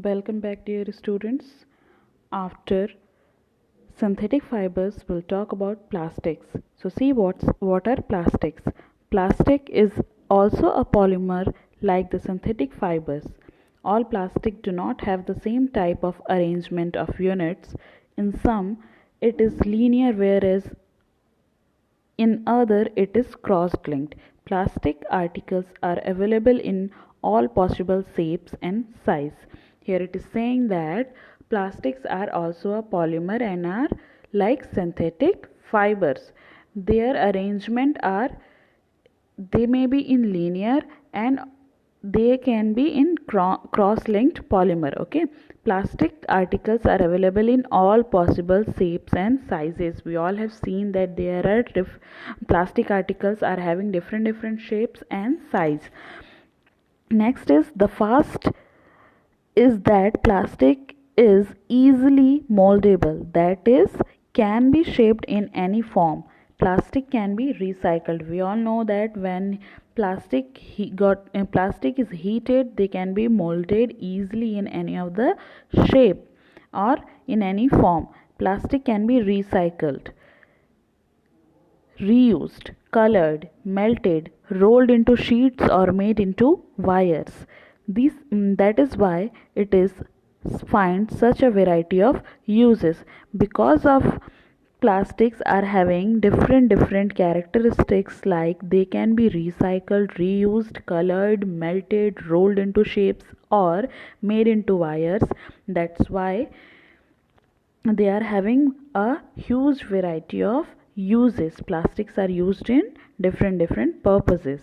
Welcome back, dear students. After synthetic fibers, we'll talk about plastics. So, see what are plastics? Plastic is also a polymer like the synthetic fibers. All plastic do not have the same type of arrangement of units. In some, it is linear, whereas in other it is cross-linked. Plastic articles are available in all possible shapes and size. Here it is saying that plastics are also a polymer and are like synthetic fibers. Their arrangement are, they may be in linear and they can be in cross-linked polymer. Okay, plastic articles are available in all possible shapes and sizes. We all have seen that there are plastic articles are having different shapes and size. Next is the first is that plastic is easily moldable, that is, can be shaped in any form. Plastic can be recycled. We all know that when plastic is heated, they can be molded easily in any of the shape or in any form. Plastic can be recycled, reused, colored, melted, rolled into sheets or made into wires. That is why it is finds such a variety of uses. Because of plastics are having different characteristics, like they can be recycled, reused, colored, melted, rolled into shapes or made into wires. That's why they are having a huge variety of uses. Plastics are used in different purposes.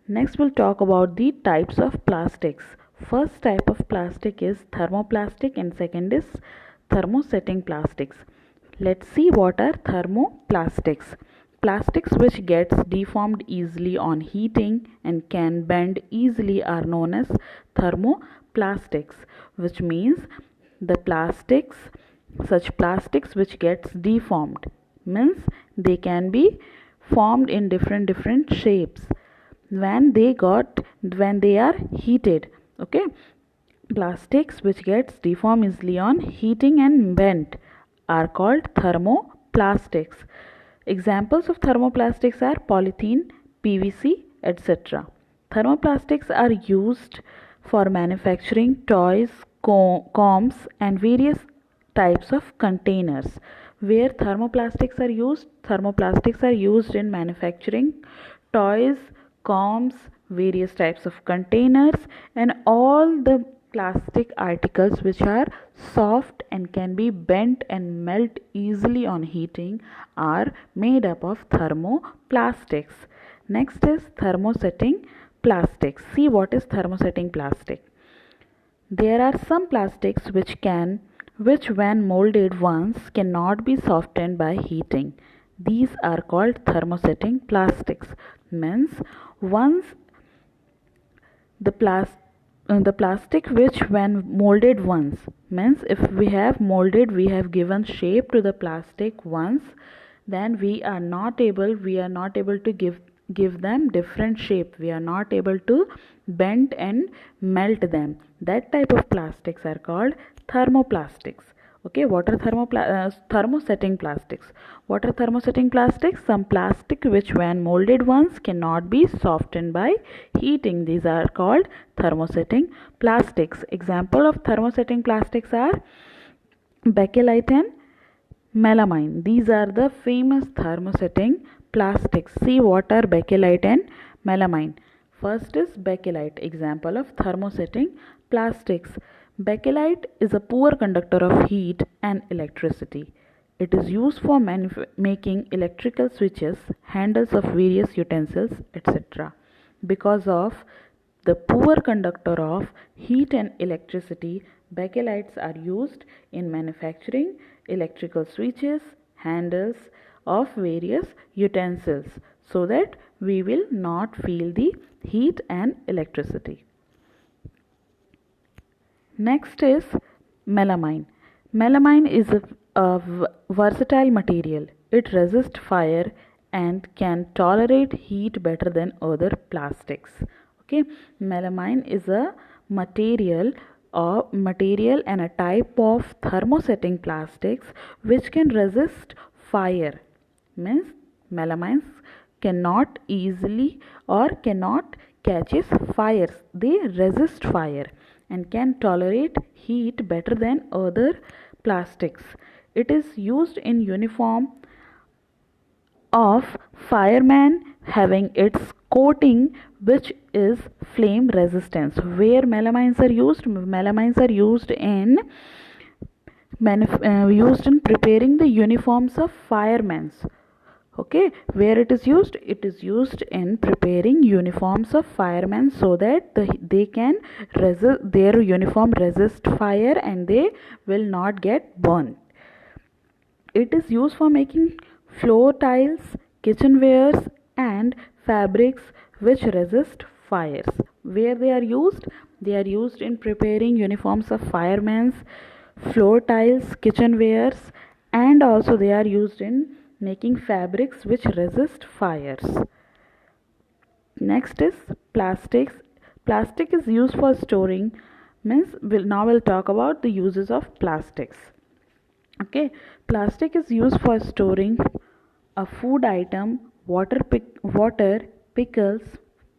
Next we'll talk about the types of plastics. First type of plastic is thermoplastic and second is thermosetting plastics. Let's see what are thermoplastics. Plastics which gets deformed easily on heating and can bend easily are known as thermoplastics, which means the plastics, such plastics which gets deformed, means they can be formed in different shapes when they are heated. Okay, plastics which gets deformed easily on heating and bent are called thermoplastics. Examples of thermoplastics are polythene, PVC, etc. Thermoplastics are used for manufacturing toys, combs, and various types of containers. Where thermoplastics are used in manufacturing toys, combs, various types of containers, and all the plastic articles which are soft and can be bent and melt easily on heating are made up of thermoplastics. Next is thermosetting plastics. See what is thermosetting plastic. There are some plastics which when molded once cannot be softened by heating. These are called thermosetting plastics. Means once the plastic which when molded once, means if we have molded, we have given shape to the plastic once, then we are not able to give them different shape. We are not able to bend and melt them. That type of plastics are called thermoplastics. Okay, what are thermosetting plastics? What are thermosetting plastics? Some plastic which when molded once cannot be softened by heating. These are called thermosetting plastics. Example of thermosetting plastics are bakelite and melamine. These are the famous thermosetting plastics. See what are bakelite and melamine. First is bakelite, example of thermosetting plastics. Bakelite is a poor conductor of heat and electricity. It is used for making electrical switches, handles of various utensils, etc. Because of the poor conductor of heat and electricity, bakelites are used in manufacturing electrical switches, handles of various utensils, so that we will not feel the heat and electricity. Next is melamine. Melamine is a versatile material. It resists fire and can tolerate heat better than other plastics. Okay, melamine is a material of material and a type of thermosetting plastics which can resist fire. Means melamines cannot easily or cannot catches fires. They resist fire and can tolerate heat better than other plastics. It is used in uniform of fireman having its coating which is flame resistance. Where melamines are used? Melamines are used in preparing the uniforms of firemen. Okay, where it is used? It is used in preparing uniforms of firemen so that they can resist, their uniform resist fire and they will not get burned. It is used for making floor tiles, kitchenwares and fabrics which resist fires. Where they are used? They are used in preparing uniforms of firemen, floor tiles, kitchenwares, and also they are used in making fabrics which resist fires. Next is plastics. Plastic is used for storing. Now we'll talk about the uses of plastics. Okay, plastic is used for storing a food item, water, pickles,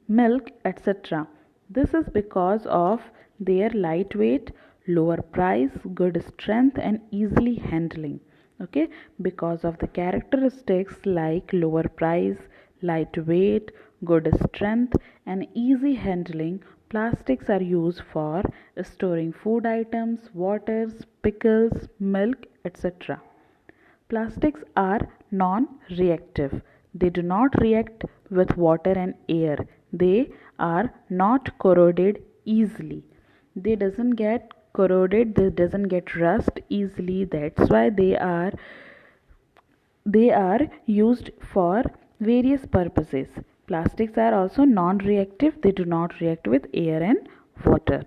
milk, etc. This is because of their lightweight, lower price, good strength and easily handling. Okay, because of the characteristics like lower price, lightweight, good strength and easy handling, plastics are used for storing food items, waters, pickles, milk, etc. Plastics are non-reactive. They do not react with water and air. They are not corroded easily. They doesn't get corroded, they doesn't get rust easily. That's why they are used for various purposes. Plastics are also non-reactive. They do not react with air and water.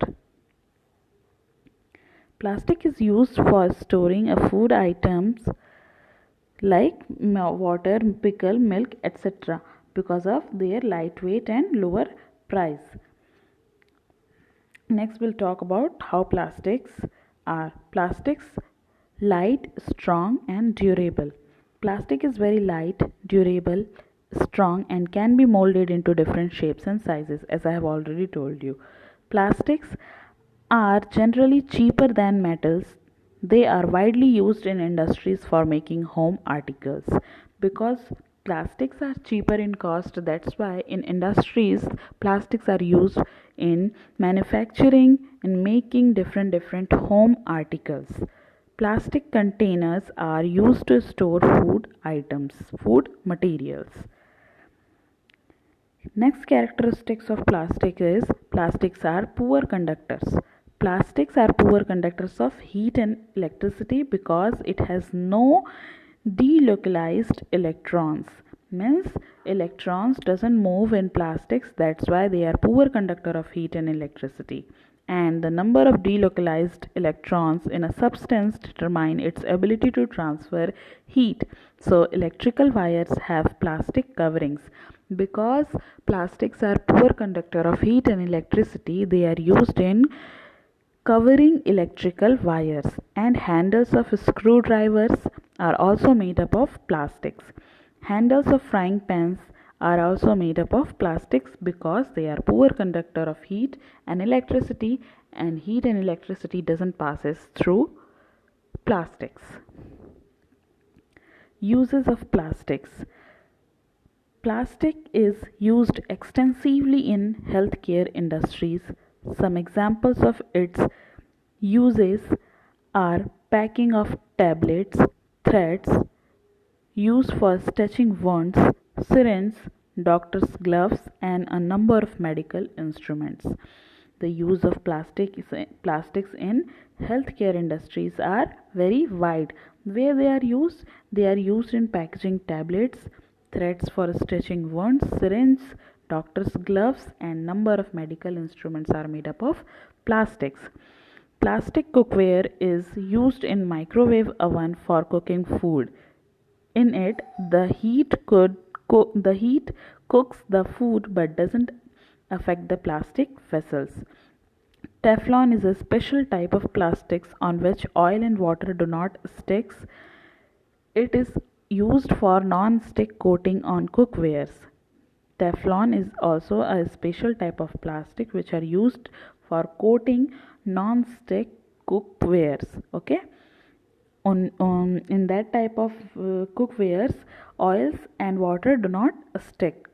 Plastic is used for storing a food items like water, pickle, milk, etc. because of their lightweight and lower price. Next we'll talk about how plastics are. Plastics light, strong and durable. Plastic is very light, durable, strong and can be molded into different shapes and sizes, as I have already told you. Plastics are generally cheaper than metals. They are widely used in industries for making home articles. Because plastics are cheaper in cost, that's why in industries plastics are used in manufacturing and making different home articles. Plastic containers are used to store food items, food materials. Next characteristics of plastic is plastics are poor conductors. Plastics are poor conductors of heat and electricity because it has no delocalized electrons. Means electrons doesn't move in plastics, that's why they are poor conductor of heat and electricity. And the number of delocalized electrons in a substance determine its ability to transfer heat. So electrical wires have plastic coverings. Because plastics are poor conductor of heat and electricity, they are used in covering electrical wires, and handles of screwdrivers are also made up of plastics. Handles of frying pans are also made up of plastics because they are poor conductor of heat and electricity, and heat and electricity doesn't passes through plastics. Uses of plastics. Plastic is used extensively in healthcare industries. Some examples of its uses are packing of tablets, threads, used for stitching wounds, syringes, doctor's gloves, and a number of medical instruments. The use of plastics in healthcare industries are very wide. Where they are used? They are used in packaging tablets, threads for stitching wounds, syringes, doctor's gloves, and number of medical instruments are made up of plastics. Plastic cookware is used in microwave oven for cooking food. In it, the heat cooks the food but doesn't affect the plastic vessels. Teflon is a special type of plastics on which oil and water do not stick. It is used for non-stick coating on cookwares. Teflon is also a special type of plastic which are used for coating non-stick cookwares. Okay, in that type of cookwares, oils and water do not stick.